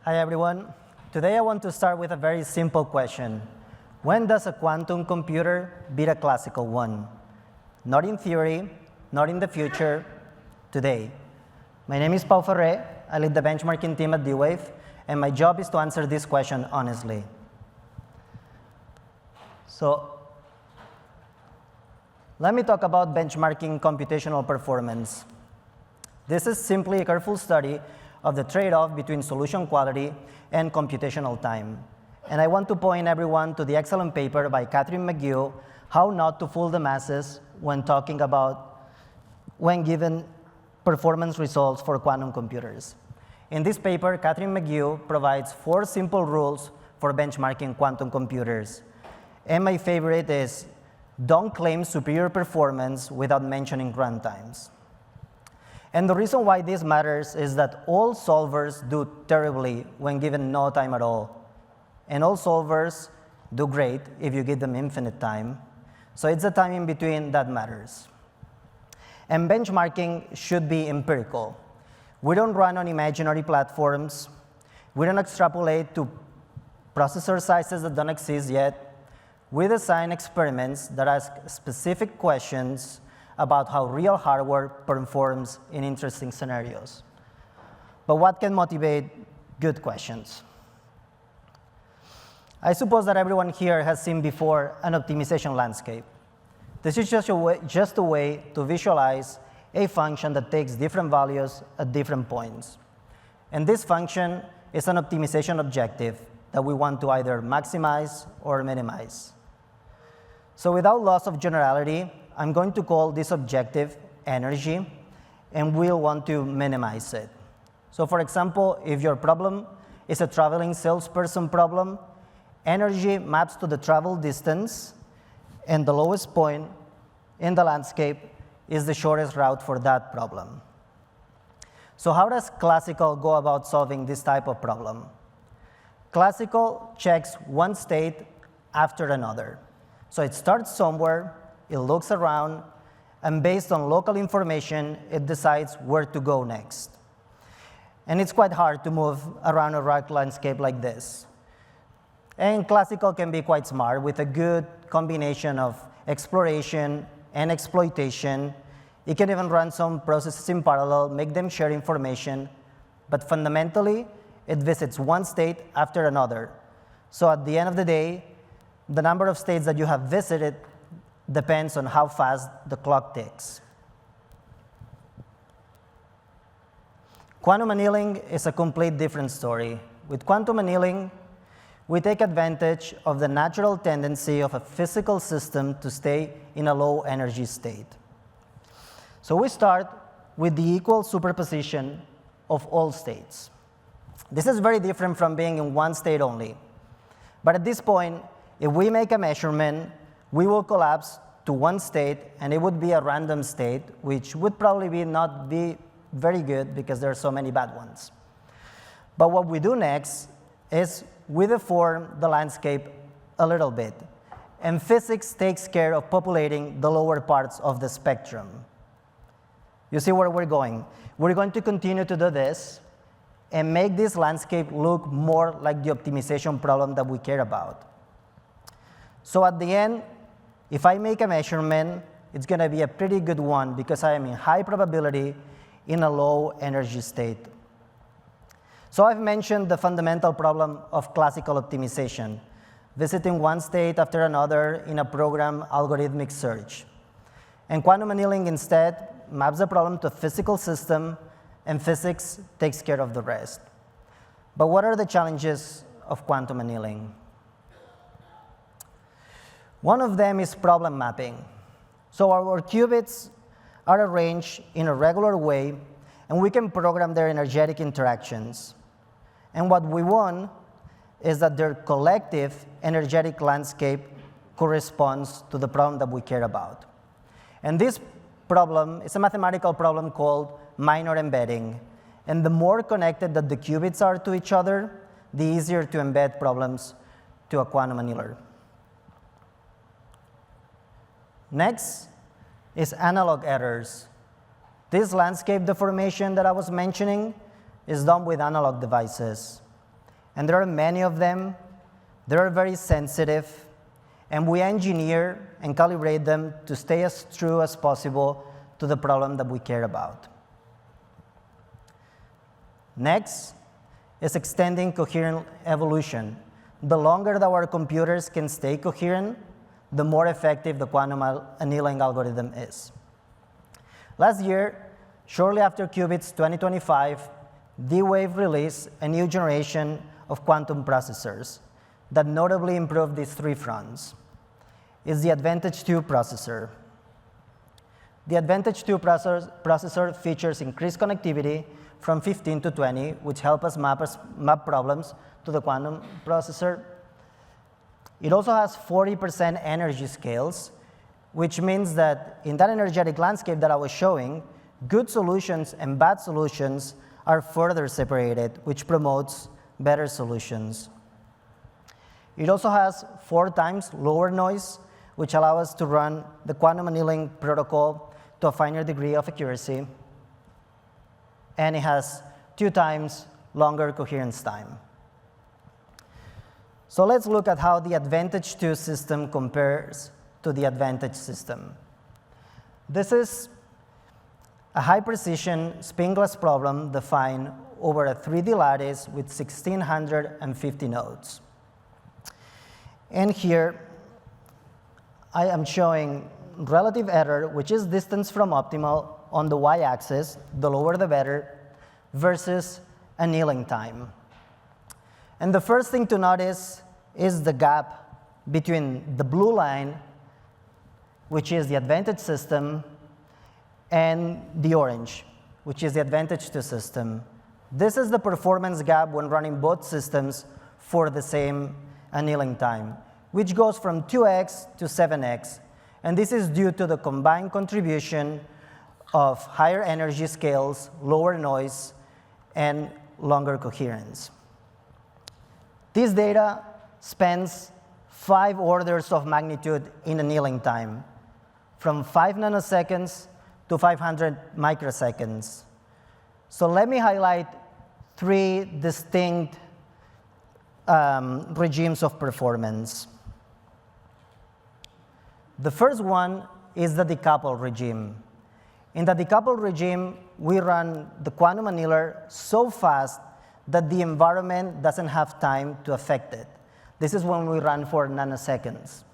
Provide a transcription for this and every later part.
Hi, everyone. Today I want to start with a very simple question. When does a quantum computer beat a classical one? Not in theory, not in the future, today. My name is Pau Farré. I lead the benchmarking team at D-Wave, and my job is to answer this question honestly. So let me talk about benchmarking computational performance. This is simply a careful study of the trade-off between solution quality and computational time. And I want to point everyone to the excellent paper by Catherine McGill, How Not to Fool the Masses when talking about when given performance results for quantum computers. In this paper, Catherine McGill provides 4 simple rules for benchmarking quantum computers. And my favorite is, don't claim superior performance without mentioning runtimes. And the reason why this matters is that all solvers do terribly when given no time at all. And all solvers do great if you give them infinite time. So it's the time in between that matters. And benchmarking should be empirical. We don't run on imaginary platforms. We don't extrapolate to processor sizes that don't exist yet. We design experiments that ask specific questions about how real hardware performs in interesting scenarios. But what can motivate good questions? I suppose that everyone here has seen before an optimization landscape. This is just a way to visualize a function that takes different values at different points. And this function is an optimization objective that we want to either maximize or minimize. So without loss of generality, I'm going to call this objective energy, and we'll want to minimize it. So for example, if your problem is a traveling salesperson problem, energy maps to the travel distance, and the lowest point in the landscape is the shortest route for that problem. So how does classical go about solving this type of problem? Classical checks one state after another. So it starts somewhere, it looks around, and based on local information, it decides where to go next. And it's quite hard to move around a rock landscape like this. And classical can be quite smart with a good combination of exploration and exploitation. It can even run some processes in parallel, make them share information, but fundamentally, it visits one state after another. So at the end of the day, the number of states that you have visited depends on how fast the clock ticks. Quantum annealing is a complete different story. With quantum annealing, we take advantage of the natural tendency of a physical system to stay in a low energy state. So we start with the equal superposition of all states. This is very different from being in one state only. But at this point, if we make a measurement, we will collapse to one state, and it would be a random state, which would probably not be very good because there are so many bad ones. But what we do next is we deform the landscape a little bit, and physics takes care of populating the lower parts of the spectrum. You see where we're going? We're going to continue to do this and make this landscape look more like the optimization problem that we care about. So at the end, if I make a measurement, it's going to be a pretty good one because I am in high probability in a low energy state. So I've mentioned the fundamental problem of classical optimization, visiting one state after another in a program algorithmic search. And quantum annealing instead maps the problem to a physical system, and physics takes care of the rest. But what are the challenges of quantum annealing? One of them is problem mapping. So our qubits are arranged in a regular way, and we can program their energetic interactions. And what we want is that their collective energetic landscape corresponds to the problem that we care about. And this problem is a mathematical problem called minor embedding. And the more connected that the qubits are to each other, the easier to embed problems to a quantum annealer. Next is analog errors. This landscape deformation that I was mentioning is done with analog devices. And there are many of them. They are very sensitive, and we engineer and calibrate them to stay as true as possible to the problem that we care about. Next is extending coherent evolution. The longer that our computers can stay coherent, the more effective the quantum annealing algorithm is. Last year, shortly after Qubits 2025, D-Wave released a new generation of quantum processors that notably improved these three fronts. Is the Advantage 2 processor. The Advantage 2 processor features increased connectivity from 15 to 20, which help us map problems to the quantum processor. It also has 40% energy scales, which means that in that energetic landscape that I was showing, good solutions and bad solutions are further separated, which promotes better solutions. It also has 4 times lower noise, which allows us to run the quantum annealing protocol to a finer degree of accuracy. And it has 2 times longer coherence time. So let's look at how the Advantage 2 system compares to the Advantage system. This is a high-precision spin-glass problem defined over a 3D lattice with 1,650 nodes. And here, I am showing relative error, which is distance from optimal on the y-axis, the lower the better, versus annealing time. And the first thing to notice is the gap between the blue line, which is the Advantage system, and the orange, which is the Advantage 2 system. This is the performance gap when running both systems for the same annealing time, which goes from 2x to 7x. And this is due to the combined contribution of higher energy scales, lower noise, and longer coherence. This data spans 5 orders of magnitude in annealing time, from 5 nanoseconds to 500 microseconds. So let me highlight 3 distinct regimes of performance. The first one is the decoupled regime. In the decoupled regime, we run the quantum annealer so fast that the environment doesn't have time to affect it. This is when we run for nanoseconds.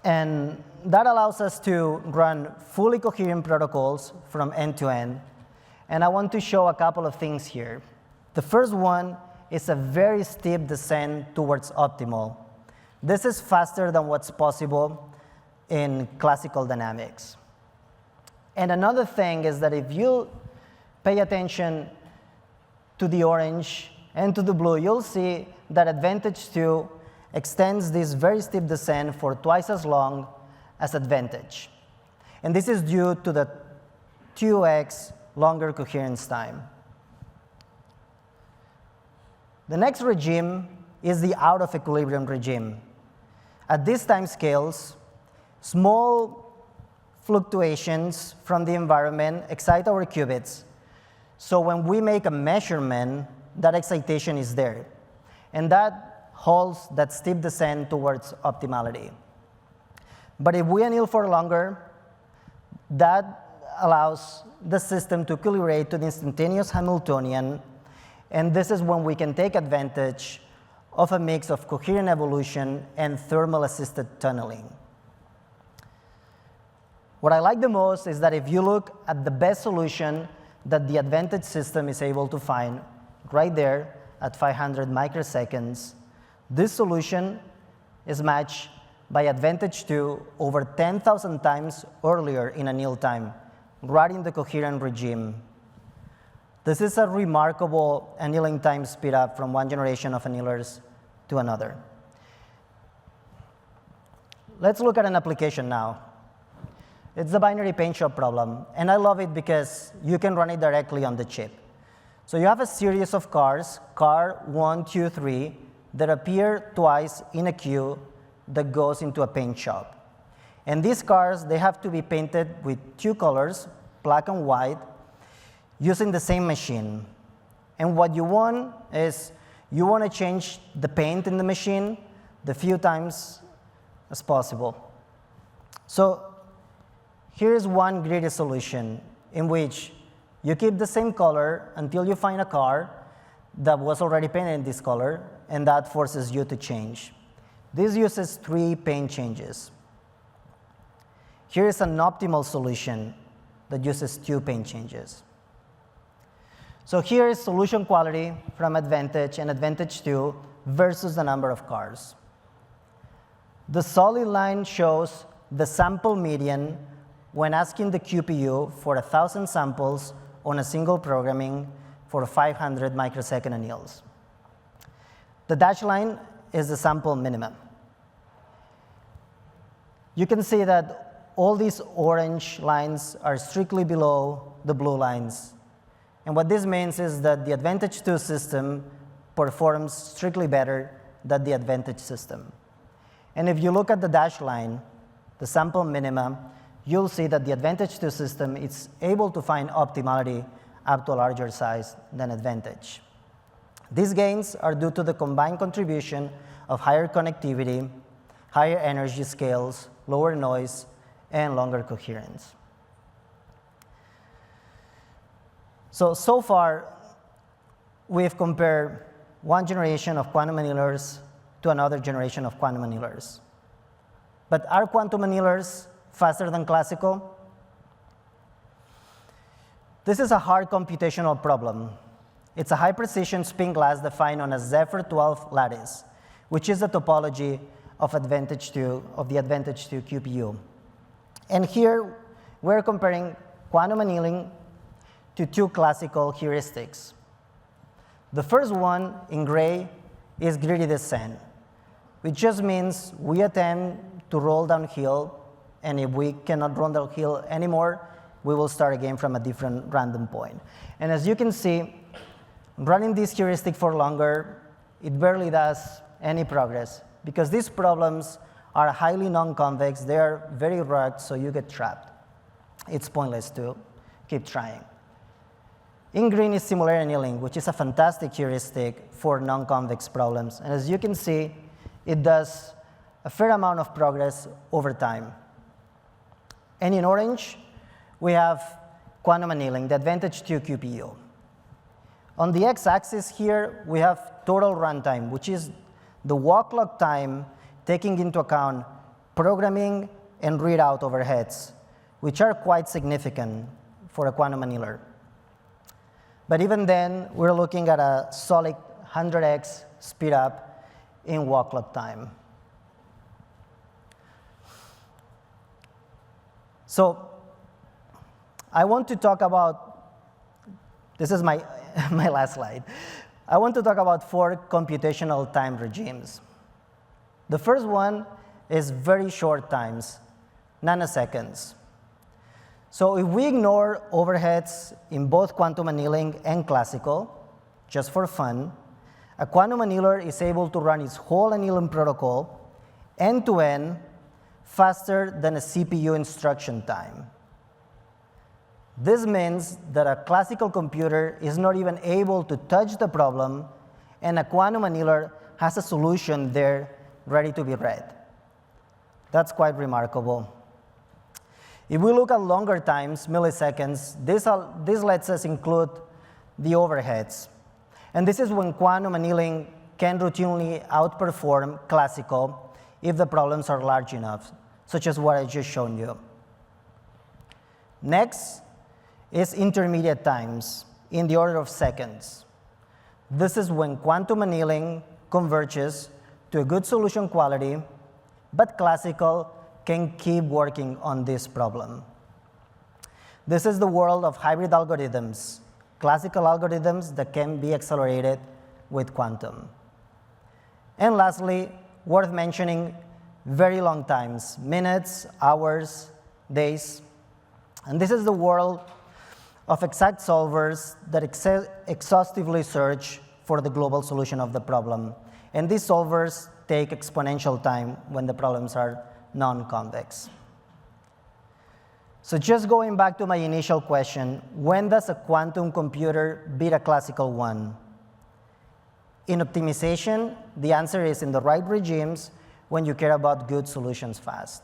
And that allows us to run fully coherent protocols from end to end. And I want to show a couple of things here. The first one is a very steep descent towards optimal. This is faster than what's possible in classical dynamics. And another thing is that if you pay attention to the orange and to the blue, you'll see that Advantage 2 extends this very steep descent for twice as long as Advantage. And this is due to the 2x longer coherence time. The next regime is the out of equilibrium regime. At these time scales, small fluctuations from the environment excite our qubits. So when we make a measurement, that excitation is there. And that holds that steep descent towards optimality. But if we anneal for longer, that allows the system to equilibrate to the instantaneous Hamiltonian. And this is when we can take advantage of a mix of coherent evolution and thermal-assisted tunneling. What I like the most is that if you look at the best solution that the Advantage system is able to find right there at 500 microseconds, this solution is matched by Advantage 2 over 10,000 times earlier in anneal time, right in the coherent regime. This is a remarkable annealing time speed up from one generation of annealers to another. Let's look at an application now. It's the binary paint shop problem, and I love it because you can run it directly on the chip. So you have a series of cars, car 1, 2, 3, that appear twice in a queue that goes into a paint shop. And these cars, they have to be painted with 2 colors, black and white, using the same machine. And what you want is You want to change the paint in the machine the few times as possible. So here is one greedy solution in which you keep the same color until you find a car that was already painted in this color, and that forces you to change. This uses 3 paint changes. Here is an optimal solution that uses 2 paint changes. So here is solution quality from Advantage and Advantage 2 versus the number of cars. The solid line shows the sample median when asking the QPU for 1,000 samples on a single programming for 500 microsecond anneals. The dashed line is the sample minimum. You can see that all these orange lines are strictly below the blue lines. And what this means is that the Advantage 2 system performs strictly better than the Advantage system. And if you look at the dashed line, the sample minimum, you'll see that the Advantage 2 system is able to find optimality up to a larger size than Advantage. These gains are due to the combined contribution of higher connectivity, higher energy scales, lower noise, and longer coherence. So far, we've compared one generation of quantum annealers to another generation of quantum annealers. But are quantum annealers faster than classical? This is a hard computational problem. It's a high-precision spin glass defined on a Zephyr 12 lattice, which is the topology of the Advantage 2 QPU. And here, we're comparing quantum annealing to 2 classical heuristics. The first one, in gray, is greedy descent, which just means we attempt to roll downhill, and if we cannot roll downhill anymore, we will start again from a different random point. And as you can see, running this heuristic for longer, it barely does any progress, because these problems are highly non-convex, they are very rugged, so you get trapped. It's pointless to keep trying. In green is similar annealing, which is a fantastic heuristic for non-convex problems. And as you can see, it does a fair amount of progress over time. And in orange, we have quantum annealing, the Advantage 2 QPU. On the x-axis here, we have total runtime, which is the walk log time taking into account programming and readout overheads, which are quite significant for a quantum annealer. But even then, we're looking at a solid 100x speed up in walk log time. So I want to talk about, this is my last slide. I want to talk about 4 computational time regimes. The first one is very short times, nanoseconds. So if we ignore overheads in both quantum annealing and classical, just for fun, a quantum annealer is able to run its whole annealing protocol end-to-end faster than a CPU instruction time. This means that a classical computer is not even able to touch the problem, and a quantum annealer has a solution there ready to be read. That's quite remarkable. If we look at longer times, milliseconds, this lets us include the overheads. And this is when quantum annealing can routinely outperform classical if the problems are large enough, such as what I just shown you. Next is intermediate times in the order of seconds. This is when quantum annealing converges to a good solution quality, but classical can keep working on this problem. This is the world of hybrid algorithms, classical algorithms that can be accelerated with quantum. And lastly, worth mentioning, very long times, minutes, hours, days. And this is the world of exact solvers that exhaustively search for the global solution of the problem. And these solvers take exponential time when the problems are non-convex. So just going back to my initial question, when does a quantum computer beat a classical one? In optimization, the answer is in the right regimes when you care about good solutions fast.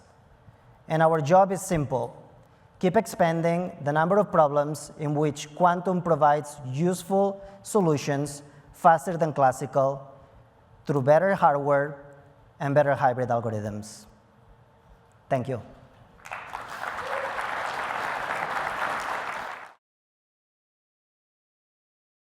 And our job is simple. Keep expanding the number of problems in which quantum provides useful solutions faster than classical through better hardware and better hybrid algorithms. Thank you.